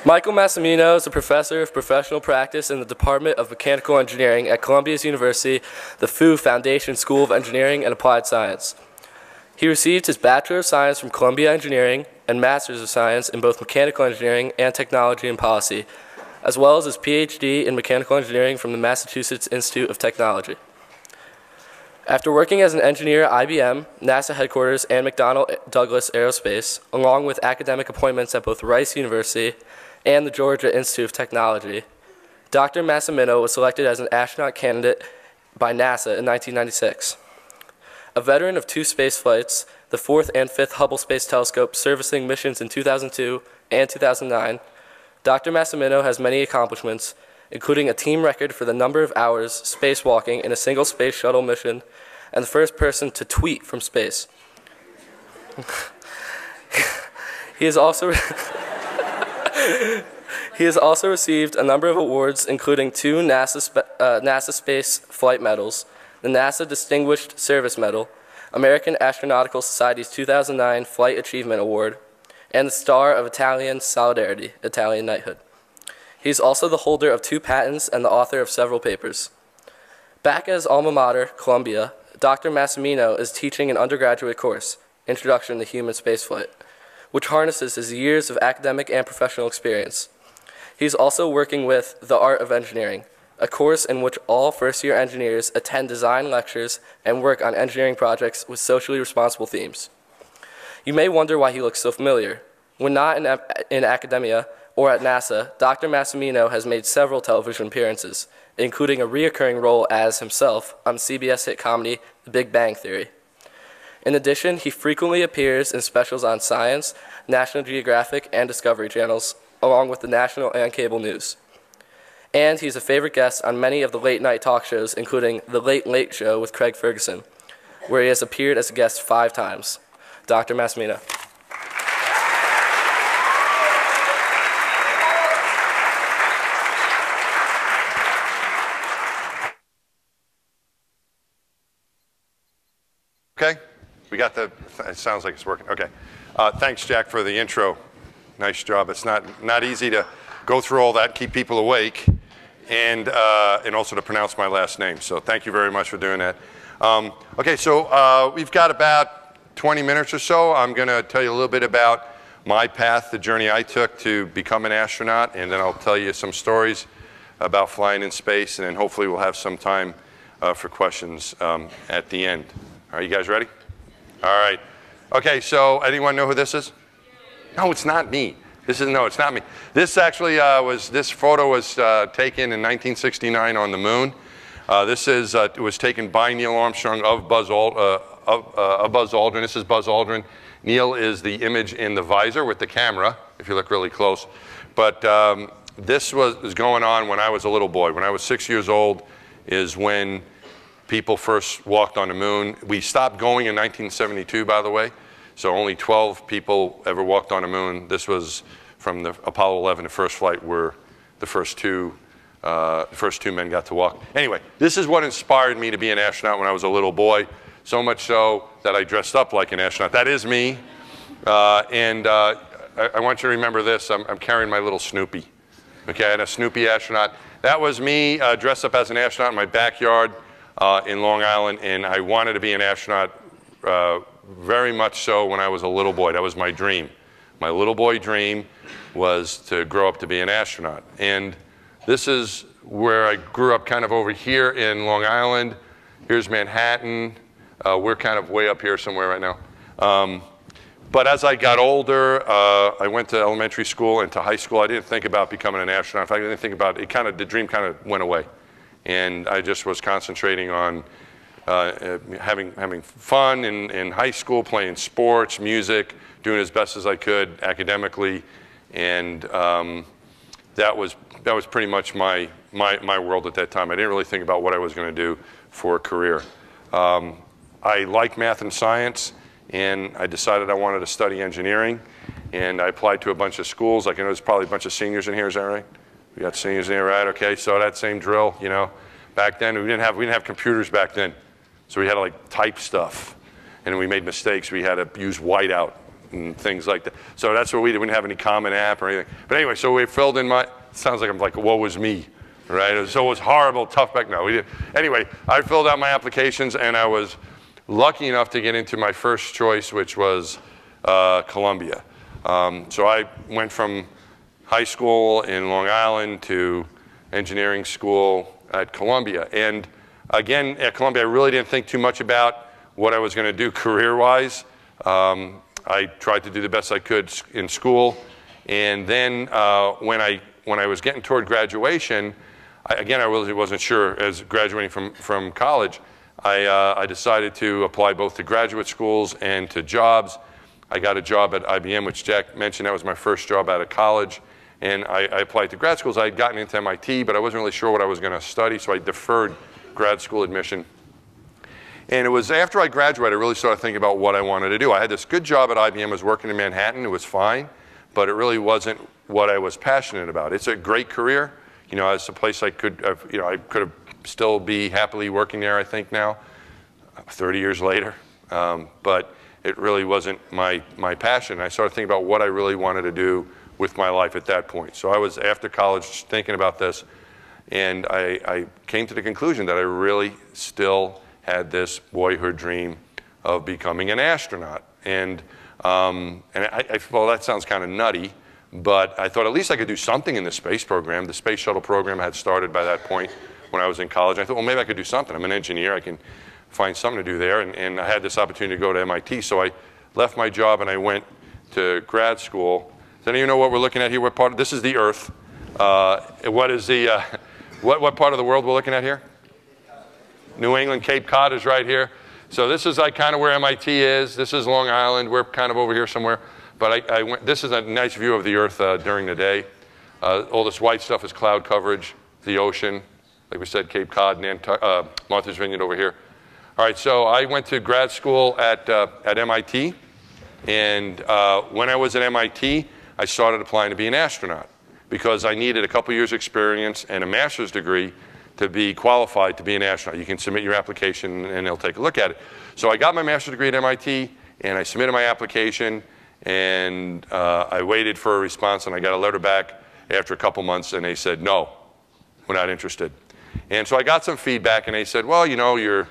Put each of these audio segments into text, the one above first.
Michael Massimino is a professor of professional practice in the Department of Mechanical Engineering at Columbia University, the Fu Foundation School of Engineering and Applied Science. He received his Bachelor of Science from Columbia Engineering and Master's of Science in both Mechanical Engineering and Technology and Policy, as well as his PhD in Mechanical Engineering from the Massachusetts Institute of Technology. After working as an engineer at IBM, NASA headquarters, and McDonnell Douglas Aerospace, along with academic appointments at both Rice University and the Georgia Institute of Technology, Dr. Massimino was selected as an astronaut candidate by NASA in 1996. A veteran of 2 space flights, the 4th and 5th Hubble Space Telescope servicing missions in 2002 and 2009, Dr. Massimino has many accomplishments, including a team record for the number of hours spacewalking in a single space shuttle mission, and the first person to tweet from space. He has also received a number of awards, including 2 NASA Space Flight Medals, the NASA Distinguished Service Medal, American Astronautical Society's 2009 Flight Achievement Award, and the Star of Italian Solidarity, Italian Knighthood. He is also the holder of 2 patents and the author of several papers. Back at his alma mater, Columbia, Dr. Massimino is teaching an undergraduate course, Introduction to Human Spaceflight, which harnesses his years of academic and professional experience. He's also working with The Art of Engineering, a course in which all first-year engineers attend design lectures and work on engineering projects with socially responsible themes. You may wonder why he looks so familiar. When not in academia or at NASA, Dr. Massimino has made several television appearances, including a recurring role as himself on CBS hit comedy The Big Bang Theory. In addition, he frequently appears in specials on Science, National Geographic, and Discovery channels, along with the national and cable news. And he's a favorite guest on many of the late-night talk shows, including The Late Late Show with Craig Ferguson, where he has appeared as a guest 5 times. Dr. Massimino. Okay, we got the, it sounds like it's working. Okay, thanks Jack for the intro. Nice job. It's not easy to go through all that, keep people awake, and also to pronounce my last name. So thank you very much for doing that. Okay, so we've got about 20 minutes or so. I'm going to tell you a little bit about my path, the journey I took to become an astronaut, and then I'll tell you some stories about flying in space, and then hopefully we'll have some time for questions at the end. Are you guys ready? All right. Okay, so anyone know who this is? No, it's not me. No, it's not me. This actually this photo was taken in 1969 on the moon. It was taken by Neil Armstrong of Buzz Aldrin. This is Buzz Aldrin. Neil is the image in the visor with the camera, if you look really close. But this was going on when I was a little boy. When I was 6 years old is when people first walked on the moon. We stopped going in 1972, by the way. So only 12 people ever walked on the moon. This was from the Apollo 11, the first flight where the first two men got to walk. Anyway, this is what inspired me to be an astronaut when I was a little boy, so much so that I dressed up like an astronaut. That is me. I want you to remember this. I'm carrying my little Snoopy. Okay, and a Snoopy astronaut. That was me dressed up as an astronaut in my backyard in Long Island, and I wanted to be an astronaut very much so when I was a little boy. That was my dream. My little boy dream was to grow up to be an astronaut. And this is where I grew up, kind of over here in Long Island. Here's Manhattan. We're kind of way up here somewhere right now. But as I got older, I went to elementary school and to high school. I didn't think about becoming an astronaut. In fact, I didn't think about it. The dream kind of went away. And I just was concentrating on having fun in high school, playing sports, music, doing as best as I could academically, and that was pretty much my world at that time. I didn't really think about what I was going to do for a career. I like math and science, and I decided I wanted to study engineering, and I applied to a bunch of schools. Like, I know there's probably a bunch of seniors in here. Is that right? We got seniors in here, right? Okay, so that same drill, you know. Back then, we didn't have computers back then. So we had to like type stuff, and we made mistakes. We had to use whiteout. and things like that. So that's what we didn't have any Common App or anything. But anyway, so we filled in my, sounds like I'm like, woe was me, right? So it was horrible, tough back. No, we didn't. Anyway, I filled out my applications, and I was lucky enough to get into my first choice, which was Columbia. So I went from high school in Long Island to engineering school at Columbia. And again, at Columbia, I really didn't think too much about what I was going to do career-wise. I tried to do the best I could in school. And then when I was getting toward graduation, I really wasn't sure as graduating from college. I decided to apply both to graduate schools and to jobs. I got a job at IBM, which Jack mentioned. That was my first job out of college. And I applied to grad schools. I had gotten into MIT, but I wasn't really sure what I was going to study, so I deferred grad school admission. And it was after I graduated, I really started thinking about what I wanted to do. I had this good job at IBM. I was working in Manhattan. It was fine, but it really wasn't what I was passionate about. It's a great career. You know, it's a place I could have still be happily working there, I think now, 30 years later. But it really wasn't my passion. I started thinking about what I really wanted to do with my life at that point. So I was, after college, thinking about this, and I came to the conclusion that I really still had this boyhood dream of becoming an astronaut. And well, that sounds kind of nutty, but I thought at least I could do something in the space program. The Space Shuttle program had started by that point when I was in college. I thought, well, maybe I could do something. I'm an engineer. I can find something to do there. And I had this opportunity to go to MIT. So I left my job and I went to grad school. Does any of you know what we're looking at here? What part of, this is the Earth. What is the, what part of the world we're looking at here? New England, Cape Cod is right here. So this is like kind of where MIT is. This is Long Island. We're kind of over here somewhere. But I went, this is a nice view of the Earth during the day. All this white stuff is cloud coverage, the ocean. Like we said, Cape Cod and Martha's Vineyard over here. All right, so I went to grad school at MIT. And when I was at MIT, I started applying to be an astronaut because I needed a couple years experience and a master's degree to be qualified to be an astronaut. You can submit your application and they'll take a look at it. So I got my master's degree at MIT and I submitted my application and I waited for a response and I got a letter back after a couple months and they said, no, we're not interested. And so I got some feedback and they said, well, you know, you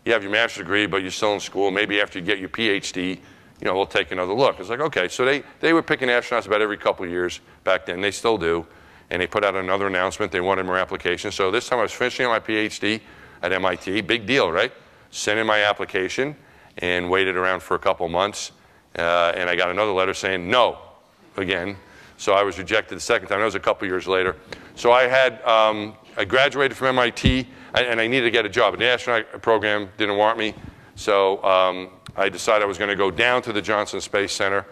have your master's degree, but you're still in school. Maybe after you get your PhD, you know, we'll take another look. It's like, okay. So they were picking astronauts about every couple of years back then. They still do. And they put out another announcement. They wanted more applications. So this time I was finishing my PhD at MIT. Big deal, right? Sent in my application and waited around for a couple months. And I got another letter saying no again. So I was rejected the second time. That was a couple years later. So I graduated from MIT and I needed to get a job. And the astronaut program didn't want me. So I decided I was going to go down to the Johnson Space Center.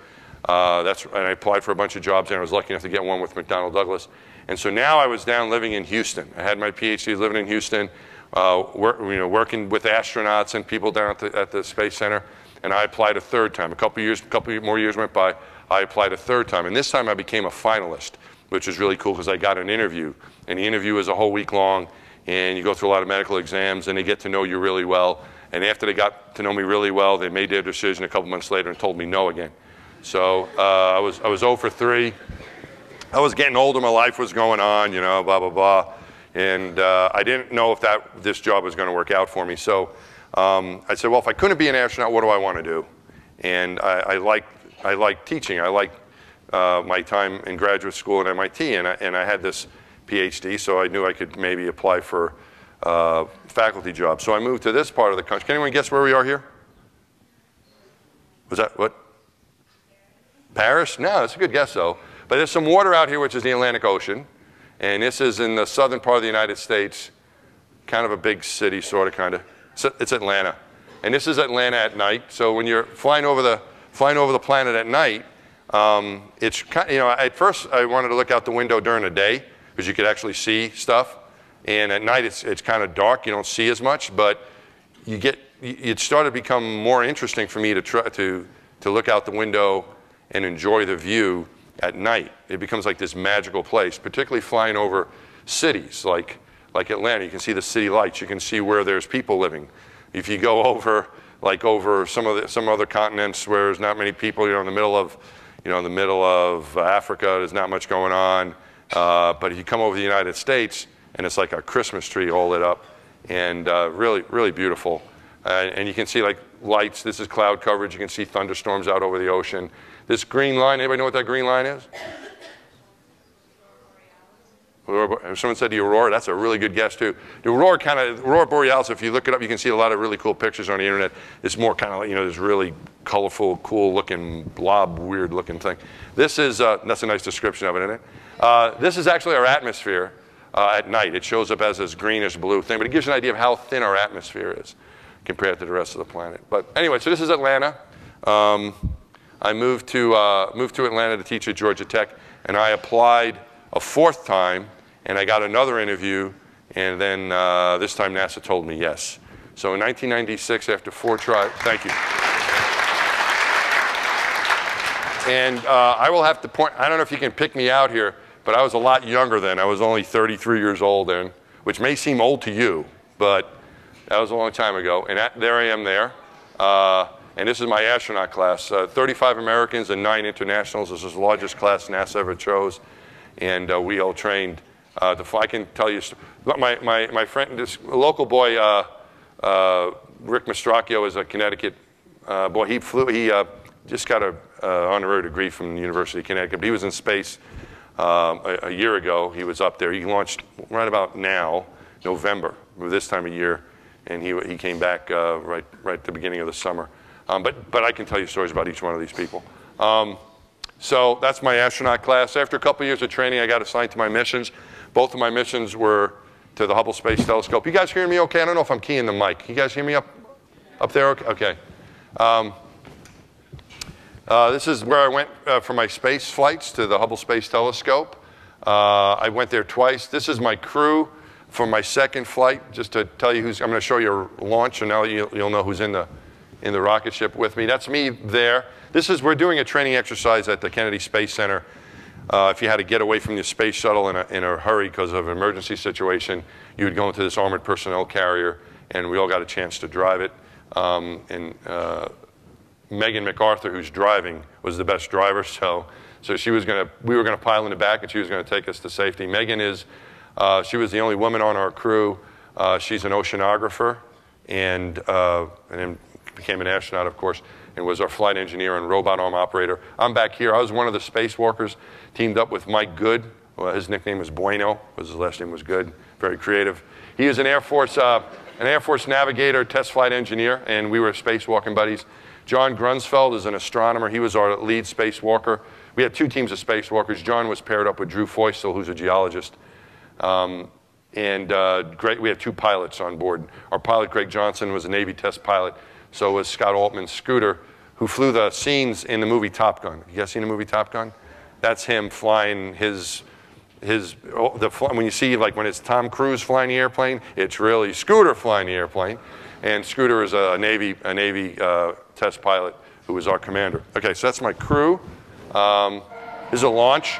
And I applied for a bunch of jobs, and I was lucky enough to get one with McDonnell Douglas. And so now I was down living in Houston. I had my PhD living in Houston, working with astronauts and people down at the Space Center. And I applied a third time. A couple more years went by. I applied a third time. And this time I became a finalist, which was really cool because I got an interview. And the interview is a whole week long. And you go through a lot of medical exams, and they get to know you really well. And after they got to know me really well, they made their decision a couple months later and told me no again. So I was 0 for 3. I was getting older. My life was going on, you know, blah, blah, blah. And I didn't know if this job was going to work out for me. So I said, well, if I couldn't be an astronaut, what do I want to do? And I like teaching. I like my time in graduate school at MIT. And I had this PhD, so I knew I could maybe apply for faculty jobs. So I moved to this part of the country. Can anyone guess where we are here? Was that what? Paris? No, that's a good guess though. But there's some water out here, which is the Atlantic Ocean. And this is in the southern part of the United States, kind of a big city, sort of, kind of. It's Atlanta. And this is Atlanta at night. So when you're flying over the planet at night, it's kind of, you know, at first I wanted to look out the window during the day because you could actually see stuff. And at night it's kind of dark. You don't see as much, but it started to become more interesting for me to try to look out the window and enjoy the view at night. It becomes like this magical place, particularly flying over cities like Atlanta. You can see the city lights. You can see where there's people living. If you go over like over some other continents where there's not many people. In the middle of Africa, there's not much going on. But if you come over the United States, and it's like a Christmas tree all lit up, and really, really beautiful. And you can see like lights. This is cloud coverage. You can see thunderstorms out over the ocean. This green line, anybody know what that green line is? Someone said the aurora. That's a really good guess too. The aurora borealis. If you look it up, you can see a lot of really cool pictures on the internet. It's more kind of like, this really colorful, cool-looking blob, weird-looking thing. This is that's a nice description of it, isn't it? This is actually our atmosphere at night. It shows up as this greenish blue thing, but it gives you an idea of how thin our atmosphere is compared to the rest of the planet. But anyway, so this is Atlanta. I moved to Atlanta to teach at Georgia Tech, and I applied a 4th time. And I got another interview, and then this time NASA told me yes. So in 1996, after 4 tries, thank you. And I will have to point, I don't know if you can pick me out here, but I was a lot younger then. I was only 33 years old then, which may seem old to you, but that was a long time ago. And there I am there. And this is my astronaut class. 35 Americans and 9 internationals. This is the largest class NASA ever chose. And we all trained. I can tell you, my friend, this local boy, Rick Mastracchio, is a Connecticut boy. He just got an honorary degree from the University of Connecticut. But he was in space a year ago. He was up there. He launched right about now, November, this time of year, and he came back right at the beginning of the summer. But I can tell you stories about each one of these people. So that's my astronaut class. After a couple years of training, I got assigned to my missions. Both of my missions were to the Hubble Space Telescope. You guys hearing me okay? I don't know if I'm keying the mic. You guys hear me up there? Okay. This is where I went for my space flights to the Hubble Space Telescope. I went there twice. This is my crew for my 2nd flight, just to tell you who's, I'm going to show you a launch, and now you'll know who's in the rocket ship with me. That's me there. We're doing a training exercise at the Kennedy Space Center. If you had to get away from the Space Shuttle in a hurry because of an emergency situation, you would go into this armored personnel carrier, and we all got a chance to drive it. Megan MacArthur, who's driving, was the best driver, so we were going to pile in the back, and she was going to take us to safety. Megan she was the only woman on our crew. She's an oceanographer, and then became an astronaut, of course, and was our flight engineer and robot arm operator. I'm back here. I was one of the spacewalkers, teamed up with Mike Good. Well, his nickname was Bueno, his last name was Good. Very creative. He is an Air Force navigator, test flight engineer, and we were spacewalking buddies. John Grunsfeld is an astronomer. He was our lead spacewalker. We had 2 teams of spacewalkers. John was paired up with Drew Feustel, who's a geologist. We had 2 pilots on board. Our pilot, Greg Johnson, was a Navy test pilot. So was Scott Altman's Scooter, who flew the scenes in the movie Top Gun. You guys seen the movie Top Gun? That's him flying when you see, like when it's Tom Cruise flying the airplane, it's really Scooter flying the airplane. And Scooter is a Navy test pilot who was our commander. Okay, so that's my crew. This is a launch.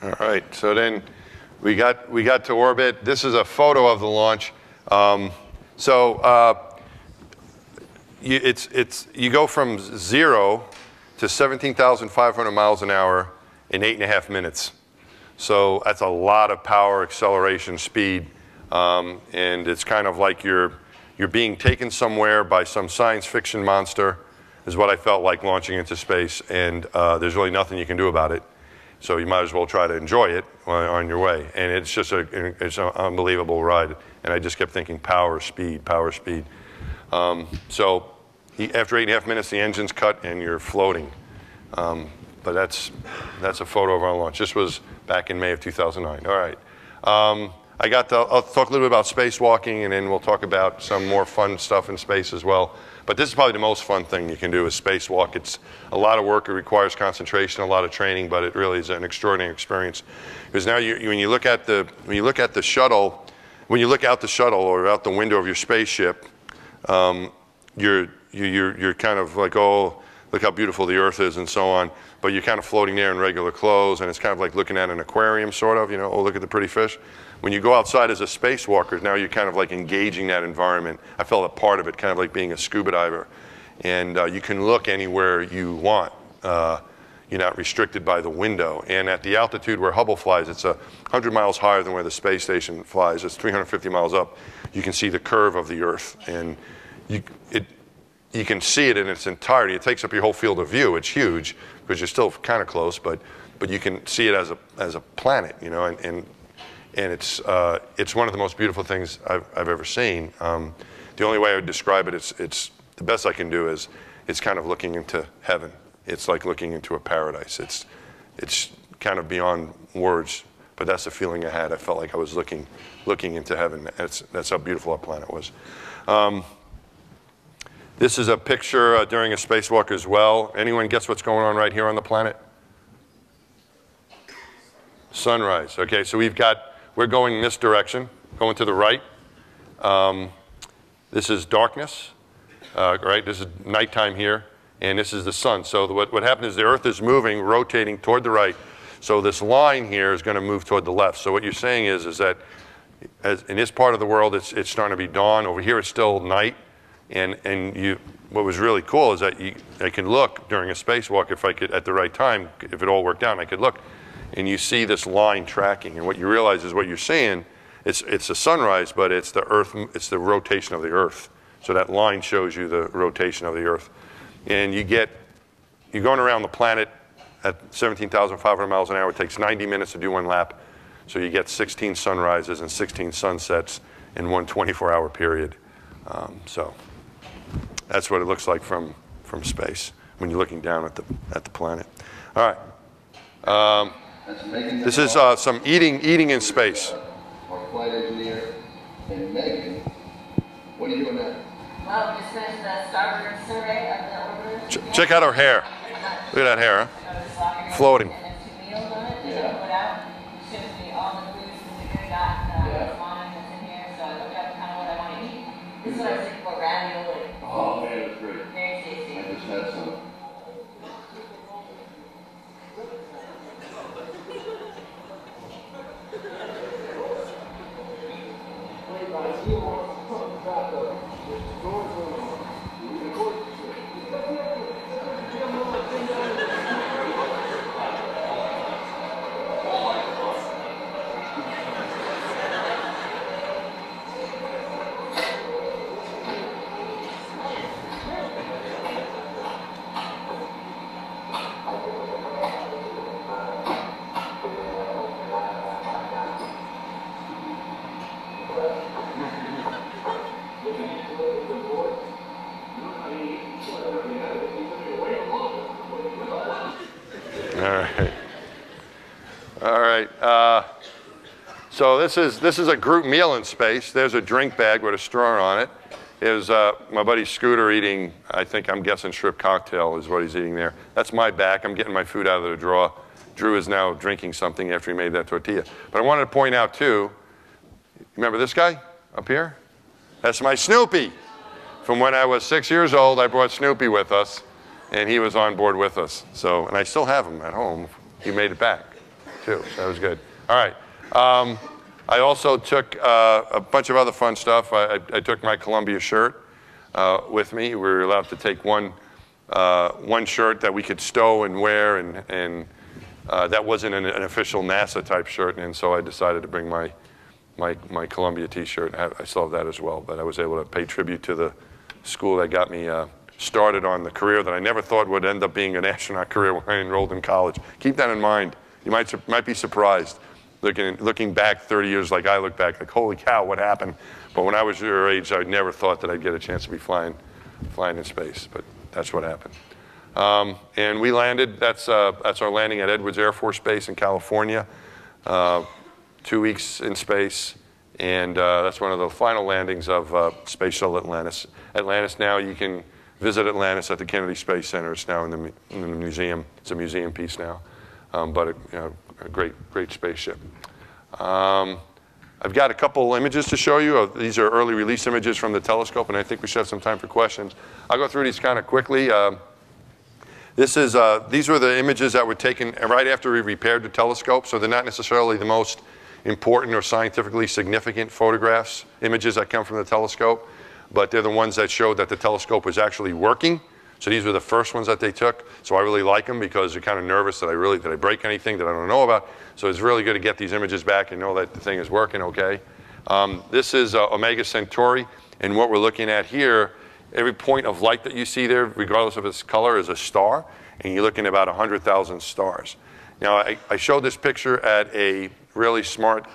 All right, so then we got to orbit. This is a photo of the launch. You go from 0 to 17,500 miles an hour in 8.5 minutes. So that's a lot of power, acceleration, speed, and it's kind of like you're being taken somewhere by some science fiction monster, is what I felt like launching into space, and there's really nothing you can do about it. So you might as well try to enjoy it on your way. And it's just it's an unbelievable ride. And I just kept thinking power, speed, power, speed. So after 8.5 minutes, the engine's cut and you're floating. But that's a photo of our launch. This was back in May of 2009. All right. I'll talk a little bit about spacewalking, and then we'll talk about some more fun stuff in space as well. But this is probably the most fun thing you can do is spacewalk. It's a lot of work. It requires concentration, a lot of training, but it really is an extraordinary experience. Because now when you look at the shuttle, when you look out the shuttle or out the window of your spaceship, you're kind of like, oh, look how beautiful the Earth is and so on. But you're kind of floating there in regular clothes, and it's kind of like looking at an aquarium, sort of. You know, oh, look at the pretty fish. When you go outside as a spacewalker, now you're kind of like engaging that environment. I felt a part of it, kind of like being a scuba diver. And you can look anywhere you want. You're not restricted by the window. And at the altitude where Hubble flies, it's 100 miles higher than where the space station flies. It's 350 miles up. You can see the curve of the Earth. And you can see it in its entirety. It takes up your whole field of view. It's huge because you're still kind of close, but you can see it as a planet, you know, and it's one of the most beautiful things I've ever seen. The only way I would describe it, it's the best I can do is it's kind of looking into heaven. It's like looking into a paradise. It's kind of beyond words, but that's the feeling I had. I felt like I was looking into heaven. That's how beautiful our planet was. This is a picture during a spacewalk as well. Anyone guess what's going on right here on the planet? Sunrise. Okay, so we're going this direction, going to the right. This is darkness, right? This is nighttime here, and this is the sun. So what happened is the Earth is moving, rotating toward the right. So this line here is going to move toward the left. So what you're saying is that in this part of the world, it's starting to be dawn. Over here, it's still night. And what was really cool is that I can look during a spacewalk if I could, at the right time, if it all worked out, I could look. And you see this line tracking, and what you realize is what you're seeing, it's a sunrise, but it's the Earth, it's the rotation of the Earth. So that line shows you the rotation of the Earth. And you're going around the planet at 17,500 miles an hour. It takes 90 minutes to do one lap. So you get 16 sunrises and 16 sunsets in one 24-hour period. So that's what it looks like from space when you're looking down at the planet. All right. This is some eating in space. Our flight engineer and Megan. What are you doing now? Well, we just finished the starboard survey of the orbiter. Check out her hair. Look at that hair, huh? Floating. And then 2 meals on it, and then put out. Shows me all the foods that we got, line that's in here, so I looked up kind of what I want to eat. This is what I was thinking for ravioli. Oh man, that's great. Very tasty. I just had some. All right. So this is a group meal in space. There's a drink bag with a straw on it. Is my buddy Scooter eating, I'm guessing shrimp cocktail is what he's eating there. That's my back. I'm getting my food out of the drawer. Drew is now drinking something after he made that tortilla. But I wanted to point out too, remember this guy up here? That's my Snoopy. From when I was 6 years old, I brought Snoopy with us, and he was on board with us. So, and I still have him at home. He made it back. too. So that was good. All right. I also took a bunch of other fun stuff. I took my Columbia shirt with me. We were allowed to take one shirt that we could stow and wear, and that wasn't an official NASA type shirt, and so I decided to bring my Columbia T-shirt. I still have that as well, but I was able to pay tribute to the school that got me started on the career that I never thought would end up being an astronaut career when I enrolled in college. Keep that in mind. You might be surprised. Looking back 30 years like I look back, like, holy cow, what happened? But when I was your age, I never thought that I'd get a chance to be flying in space, but that's what happened. And we landed, that's our landing at Edwards Air Force Base in California. 2 weeks in space, and that's one of the final landings of Space Shuttle Atlantis. Atlantis now, you can visit Atlantis at the Kennedy Space Center. It's now in the museum. It's a museum piece now, but a great spaceship. I've got a couple images to show you. These are early release images from the telescope, and I think we should have some time for questions. I'll go through these kind of quickly. These were the images that were taken right after we repaired the telescope, so they're not necessarily the most important or scientifically significant photographs, images that come from the telescope, but they're the ones that showed that the telescope was actually working. So these were the first ones that they took. So I really like them because you're kind of nervous that did I break anything that I don't know about? So it's really good to get these images back and know that the thing is working okay. This is Omega Centauri, and what we're looking at here, every point of light that you see there, regardless of its color, is a star, and you're looking at about 100,000 stars. Now, I showed this picture at a really smart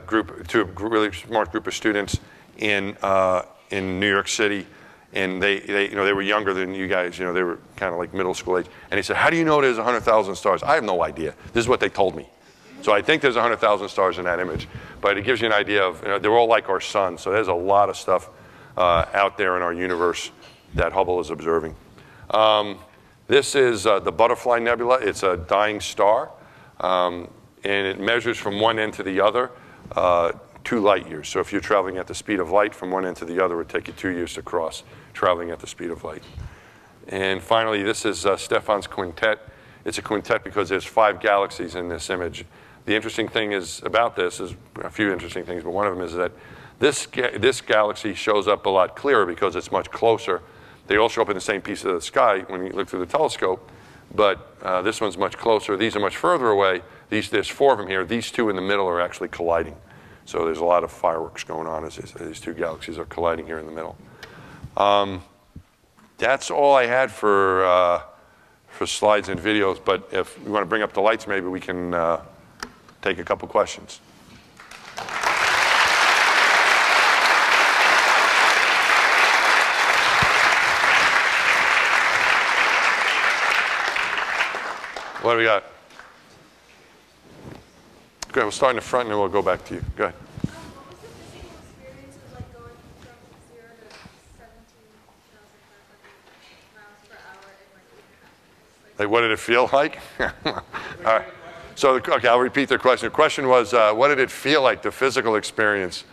group of students in New York City, and they were younger than you guys. They were kind of like middle school age. And he said, "How do you know there's 100,000 stars?" I have no idea. This is what they told me. So I think there's 100,000 stars in that image, but it gives you an idea of they're all like our sun. So there's a lot of stuff out there in our universe that Hubble is observing. This is the Butterfly Nebula. It's a dying star. And it measures from one end to the other 2 light years. So if you're traveling at the speed of light from one end to the other, it would take you 2 years to cross, traveling at the speed of light. And finally, this is Stephan's quintet. It's a quintet because there's 5 galaxies in this image. The interesting thing about this is a few interesting things, but one of them is that this galaxy shows up a lot clearer because it's much closer. They all show up in the same piece of the sky when you look through the telescope, but this one's much closer. These are much further away. There's 4 of them here. These 2 in the middle are actually colliding. So there's a lot of fireworks going on as these 2 galaxies are colliding here in the middle. That's all I had for slides and videos, but if you want to bring up the lights, maybe we can take a couple questions. What do we got? Good, we'll start in the front and then we'll go back to you. Go ahead. What was the physical experience of like going from 0 to 17,500 miles per hour in like 8.5 minutes? Like, what did it feel like? All right. So, okay, I'll repeat the question. The question was, what did it feel like, the physical experience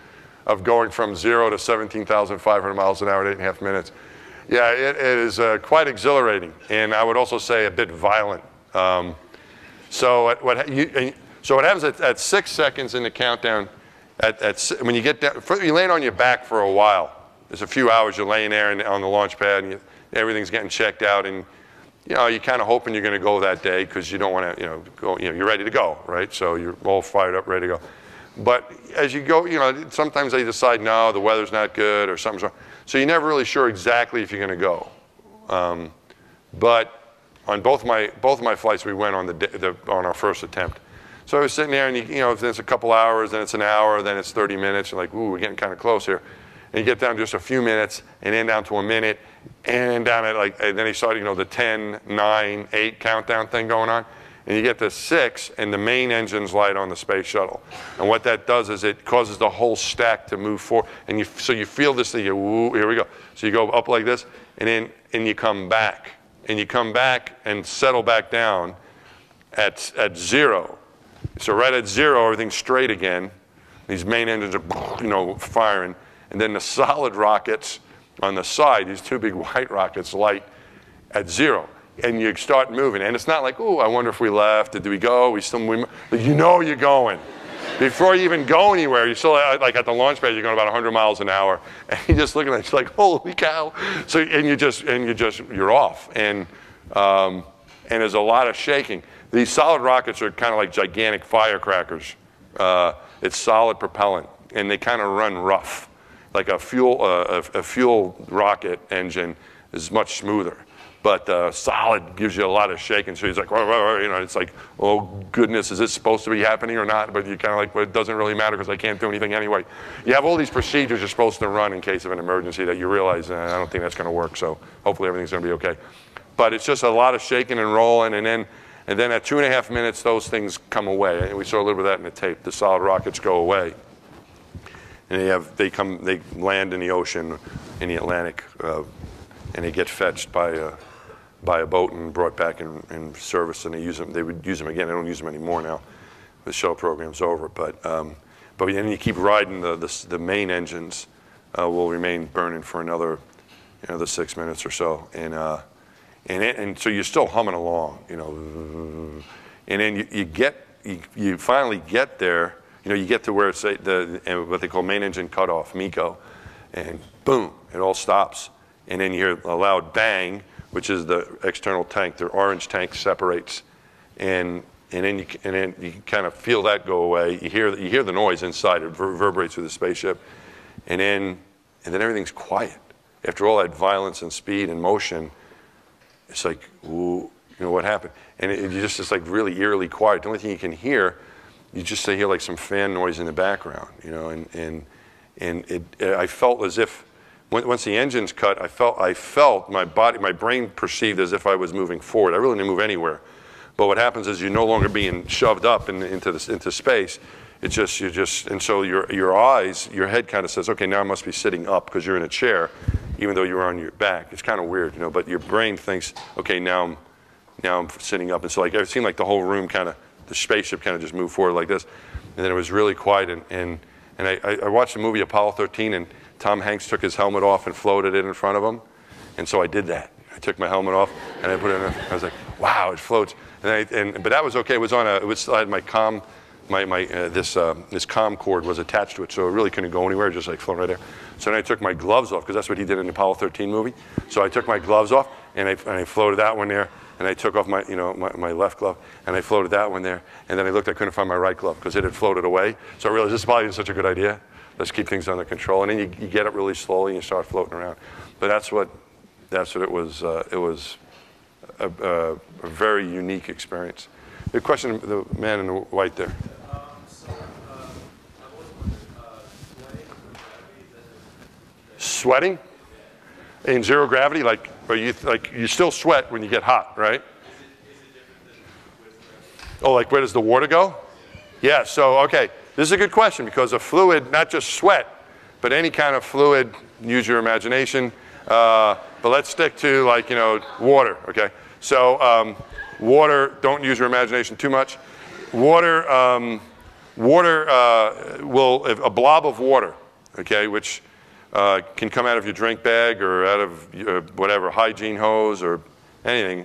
of going from 0 to 17,500 miles an hour at 8.5 minutes? Yeah, it is quite exhilarating, and I would also say a bit violent. So what happens at 6 seconds in the countdown, when you get down, you land on your back for a while. There's a few hours you're laying there on the launch pad, and everything's getting checked out, and you're kind of hoping you're going to go that day because you don't want to, go. You're ready to go, right? So you're all fired up, ready to go. But as you go, sometimes they decide no, the weather's not good or something's wrong. So you're never really sure exactly if you're going to go. But on both my flights, we went on on our first attempt. So I was sitting there, and if it's a couple hours, then it's an hour, then it's 30 minutes. You're like, ooh, we're getting kind of close here. And you get down to just a few minutes, and then down to a minute, and down at and then he started, the 10, 9, 8 countdown thing going on. And you get to 6, and the main engines light on the Space Shuttle. And what that does is it causes the whole stack to move forward. And so you feel this thing, ooh, here we go. So you go up like this, and you come back. And you come back and settle back down at 0. So right at 0, everything's straight again. These main engines are, firing. And then the solid rockets on the side, these 2 big white rockets, light at 0. and you start moving. And it's not like, oh, I wonder if we left, did we go, you know you're going. Before you even go anywhere, you're still like at the launch pad, you're going about 100 miles an hour, and you're just looking at it, you're like, holy cow. So, you're off. And there's a lot of shaking. These solid rockets are kind of like gigantic firecrackers. It's solid propellant, and they kind of run rough. Like a fuel rocket engine is much smoother. But solid gives you a lot of shaking. So he's like, whoa, whoa, whoa, you know, it's like, oh goodness, is this supposed to be happening or not? But you're kind of like, well, it doesn't really matter because I can't do anything anyway. You have all these procedures you're supposed to run in case of an emergency that you realize, I don't think that's going to work. So hopefully everything's going to be okay. But it's just a lot of shaking and rolling, and then at 2.5 minutes, those things come away. And we saw a little bit of that in the tape. The solid rockets go away, and they land in the ocean, in the Atlantic, and they get fetched by a boat and brought back in service, and they would use them again. They don't use them anymore now. The shuttle program's over, but then you keep riding. The main engines will remain burning for another 6 minutes or so, and so you're still humming along, and then you finally get there. You get to where it's what they call main engine cutoff, MECO, and boom, it all stops, and then you hear a loud bang, which is the external tank. The orange tank separates, and then you kind of feel that go away. You hear the noise inside. It reverberates through the spaceship, and then everything's quiet. After all that violence and speed and motion, it's like, ooh, what happened? And it's like really eerily quiet. The only thing you can hear, you just hear like some fan noise in the background, and I felt as if. Once the engine's cut, I felt my brain perceived as if I was moving forward. I really didn't move anywhere. But what happens is you're no longer being shoved up into space. And so your eyes, your head kind of says, okay, now I must be sitting up because you're in a chair, even though you're on your back. It's kind of weird, but your brain thinks, okay, now I'm sitting up. And so it seemed like the whole room the spaceship kind of just moved forward like this. And then it was really quiet. And I watched the movie Apollo 13, and Tom Hanks took his helmet off and floated it in front of him. And so I did that. I took my helmet off and I put it in. I was like, wow, it floats. But that was okay. I had my comm, this comm cord was attached to it, so it really couldn't go anywhere, just like floating right there. So then I took my gloves off, because that's what he did in the Apollo 13 movie. So I took my gloves off and I floated that one there. And I took off my left glove, and I floated that one there. And then I couldn't find my right glove because it had floated away. So I realized this probably isn't such a good idea. Let's keep things under control. And then you get up really slowly and you start floating around. But that's what it was. It was a very unique experience. The question, the man in the white there. Sweating? In zero gravity, you still sweat when you get hot, right? Oh, like where does the water go? Yeah, so, okay. This is a good question because a fluid, not just sweat, but any kind of fluid, use your imagination. But let's stick to water, okay? So water, don't use your imagination too much. Water will, a blob of water, okay, which can come out of your drink bag or out of your, whatever, hygiene hose or anything.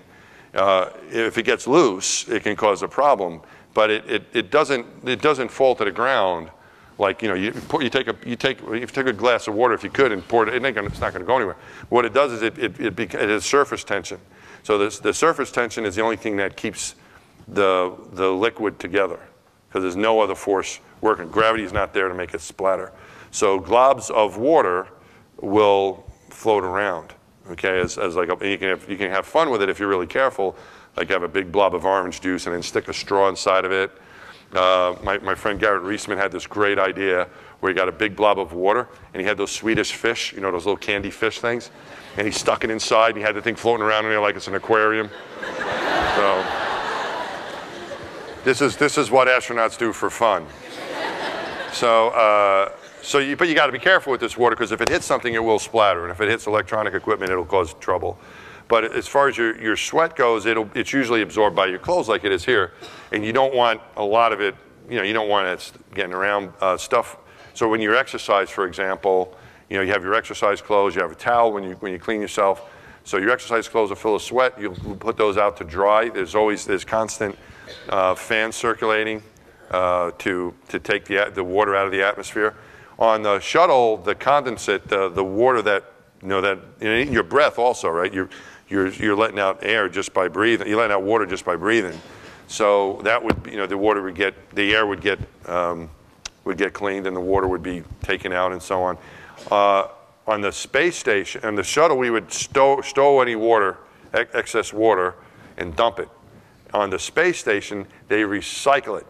If it gets loose, it can cause a problem. But it doesn't fall to the ground like you take a glass of water if you could and pour it. It's not going to go anywhere. What it does is it has surface tension. So the surface tension is the only thing that keeps the liquid together because there's no other force working. Gravity is not there to make it splatter. So globs of water will float around. Okay, you can have fun with it if you're really careful. Like have a big blob of orange juice and then stick a straw inside of it. My friend Garrett Reisman had this great idea where he got a big blob of water and he had those Swedish fish, those little candy fish things, and he stuck it inside and he had the thing floating around in there like it's an aquarium. So this is what astronauts do for fun. But you got to be careful with this water because if it hits something, it will splatter, and if it hits electronic equipment, it'll cause trouble. But as far as your sweat goes, it's usually absorbed by your clothes like it is here, and you don't want a lot of it. You don't want it getting around stuff. So when you exercise, for example, you have your exercise clothes, you have a towel when you clean yourself. So your exercise clothes are full of sweat. You put those out to dry. There's constant fans circulating to take the water out of the atmosphere. On the shuttle, the condensate, the water that in your breath also, right? You're letting out air just by breathing. You're letting out water just by breathing. So that would, the air would get cleaned and the water would be taken out and so on. On the space station, on the shuttle, we would stow any water, excess water, and dump it. On the space station, they recycle it.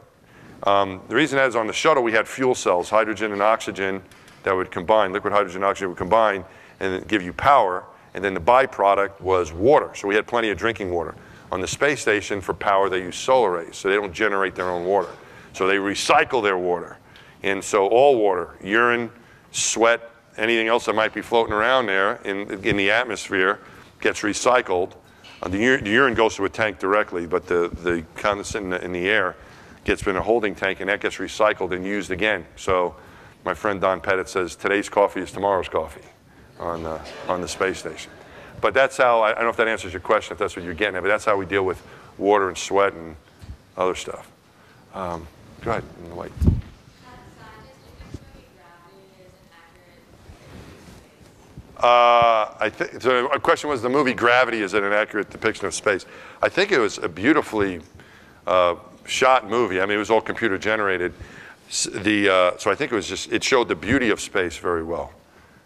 The reason that is on the shuttle, we had fuel cells, hydrogen and oxygen that would combine, liquid hydrogen and oxygen would combine and give you power, and then the byproduct was water. So we had plenty of drinking water. On the space station, for power, they use solar rays, so they don't generate their own water. So they recycle their water. And so all water, urine, sweat, anything else that might be floating around there in the atmosphere gets recycled. The urine goes to a tank directly, but the condensate in the air gets in a holding tank, and that gets recycled and used again. So my friend Don Pettit says, today's coffee is tomorrow's coffee on the space station. But that's how, I don't know if that answers your question, if that's what you're getting at, but that's how we deal with water and sweat and other stuff. Go ahead, in the white. So a question was, the movie Gravity, is it an accurate depiction of space? I think it was a beautifully shot movie. I mean, it was all computer generated. So I think it was just, it showed the beauty of space very well.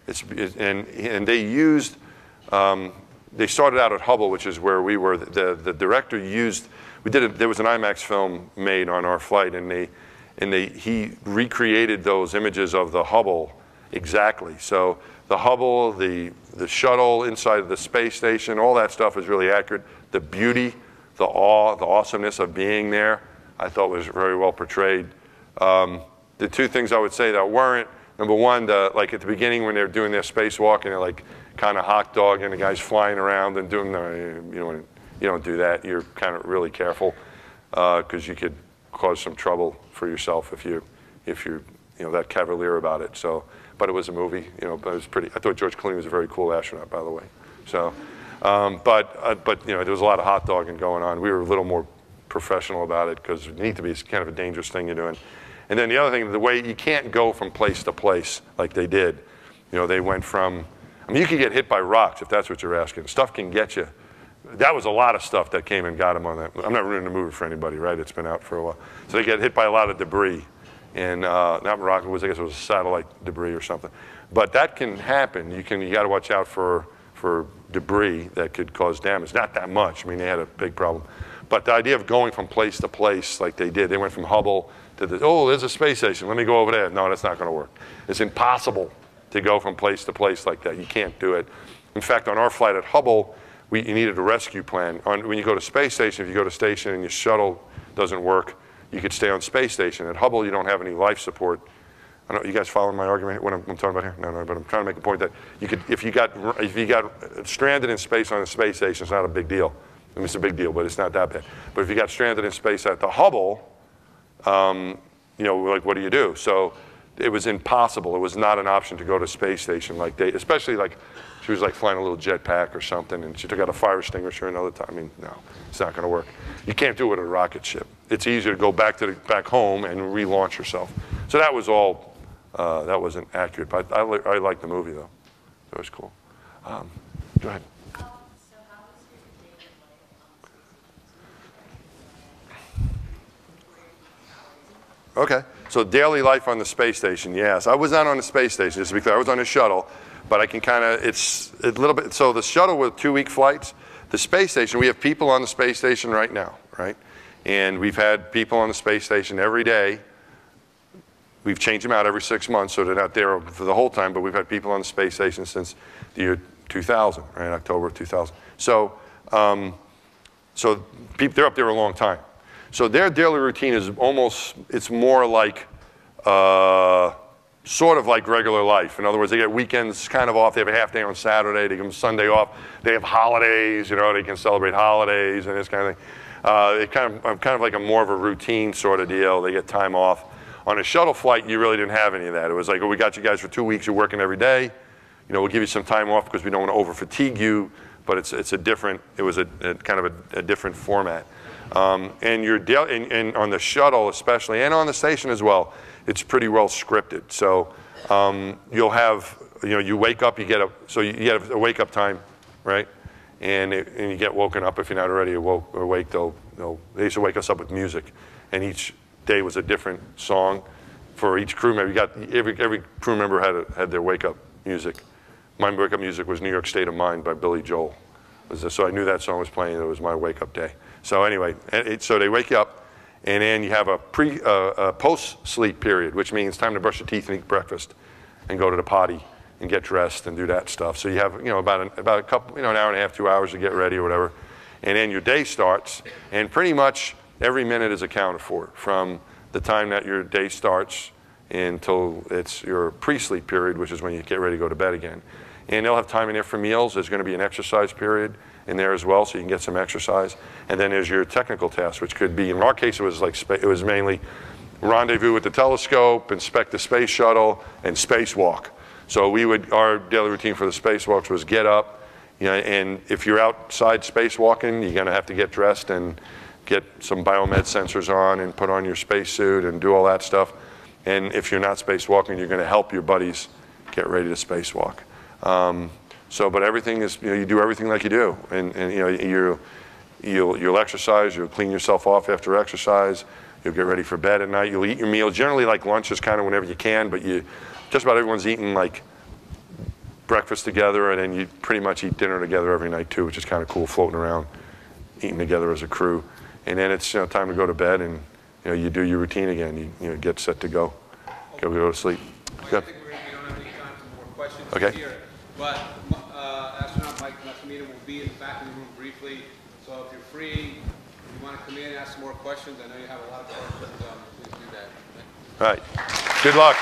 And they used, they started out at Hubble, which is where we were. The director used, there was an IMAX film made on our flight, and he recreated those images of the Hubble exactly. So the Hubble, the shuttle inside of the space station, all that stuff is really accurate. The beauty, the awe, the awesomeness of being there, I thought was very well portrayed. The two things I would say that weren't, number one, like at the beginning when they're doing their spacewalking, they're like kind of hot dog and the guy's flying around and doing you don't do that. You're kind of really careful because you could cause some trouble for yourself if you're that cavalier about it. So, but it was a movie, but it was pretty. I thought George Clooney was a very cool astronaut, by the way. So, but there was a lot of hot dogging going on. We were a little more professional about it because it needs to be kind of a dangerous thing you're doing. And then the other thing, the way you can't go from place to place like they did. They went from, I mean, you could get hit by rocks if that's what you're asking. Stuff can get you. That was a lot of stuff that came and got them on that. I'm not ruining the movie for anybody, right? It's been out for a while. So they get hit by a lot of debris. And not rocket, I guess it was satellite debris or something. But that can happen. You got to watch out for debris that could cause damage. Not that much. I mean, they had a big problem. But the idea of going from place to place like they did, they went from Hubble to there's a space station, let me go over there. No, that's not going to work. It's impossible to go from place to place like that. You can't do it. In fact, on our flight at Hubble, you needed a rescue plan. When you go to space station, if you go to station and your shuttle doesn't work, you could stay on space station. At Hubble, you don't have any life support. I don't know, you guys following my argument, what I'm talking about here? No, but I'm trying to make a point that you could, if you got stranded in space on a space station, it's not a big deal. I mean, it's a big deal, but it's not that bad. But if you got stranded in space at the Hubble, like, what do you do? So it was impossible. It was not an option to go to space station like especially like, she was like flying a little jetpack or something, and she took out a fire extinguisher another time. I mean, no, it's not going to work. You can't do it with a rocket ship. It's easier to go back home and relaunch yourself. So that was all, that wasn't accurate. But I liked the movie, though. That was cool. Go ahead. Okay, so daily life on the space station, yes. I was not on the space station, just to be clear. I was on a shuttle, but I can kind of, it's a little bit, so the shuttle with 2-week flights, the space station, we have people on the space station right now, right? And we've had people on the space station every day. We've changed them out every 6 months, so they're not there for the whole time, but we've had people on the space station since the year 2000, right, October of 2000. So, they're up there a long time. So their daily routine is it's more like, sort of like regular life. In other words, they get weekends kind of off. They have a half day on Saturday. They give them Sunday off. They have holidays, they can celebrate holidays and this kind of thing. It's kind of like more of a routine sort of deal. They get time off. On a shuttle flight, you really didn't have any of that. It was like, we got you guys for 2 weeks. You're working every day. We'll give you some time off because we don't want to over-fatigue you. but it's a different. It was a kind of a different format. And your and on the shuttle especially, and on the station as well, it's pretty well scripted. So you'll have, you wake up, you get a wake up time, right? And you get woken up if you're not already awake. They used to wake us up with music, and each day was a different song for each crew member. You got every crew member had their wake up music. My wake up music was New York State of Mind by Billy Joel. So I knew that song was playing. It was my wake up day. So anyway, so they wake you up, and then you have a post-sleep period, which means time to brush your teeth and eat breakfast, and go to the potty and get dressed and do that stuff. So you have about a couple, an hour and a half, 2 hours to get ready or whatever, and then your day starts, and pretty much every minute is accounted for from the time that your day starts until it's your pre-sleep period, which is when you get ready to go to bed again. And they'll have time in there for meals. There's going to be an exercise period in there as well, so you can get some exercise. And then there's your technical tasks, which could be, in our case, it was mainly rendezvous with the telescope, inspect the space shuttle, and spacewalk. So our daily routine for the spacewalks was get up, and if you're outside spacewalking, you're going to have to get dressed and get some biomed sensors on and put on your spacesuit and do all that stuff. And if you're not spacewalking, you're going to help your buddies get ready to spacewalk. But everything is, you do everything like you do, and you'll exercise, you'll clean yourself off after exercise, you'll get ready for bed at night, you'll eat your meal. Generally, like lunch is kind of whenever you can, but just about everyone's eating like breakfast together, and then you pretty much eat dinner together every night too, which is kind of cool, floating around, eating together as a crew. And then it's time to go to bed, and you do your routine again. You get set to go to sleep. Good. I think we don't have any time for more questions here. But astronaut Mike Massimino will be in the back of the room briefly. So if you're free, if you want to come in and ask some more questions, I know you have a lot of questions. Please do that. All right. Good luck.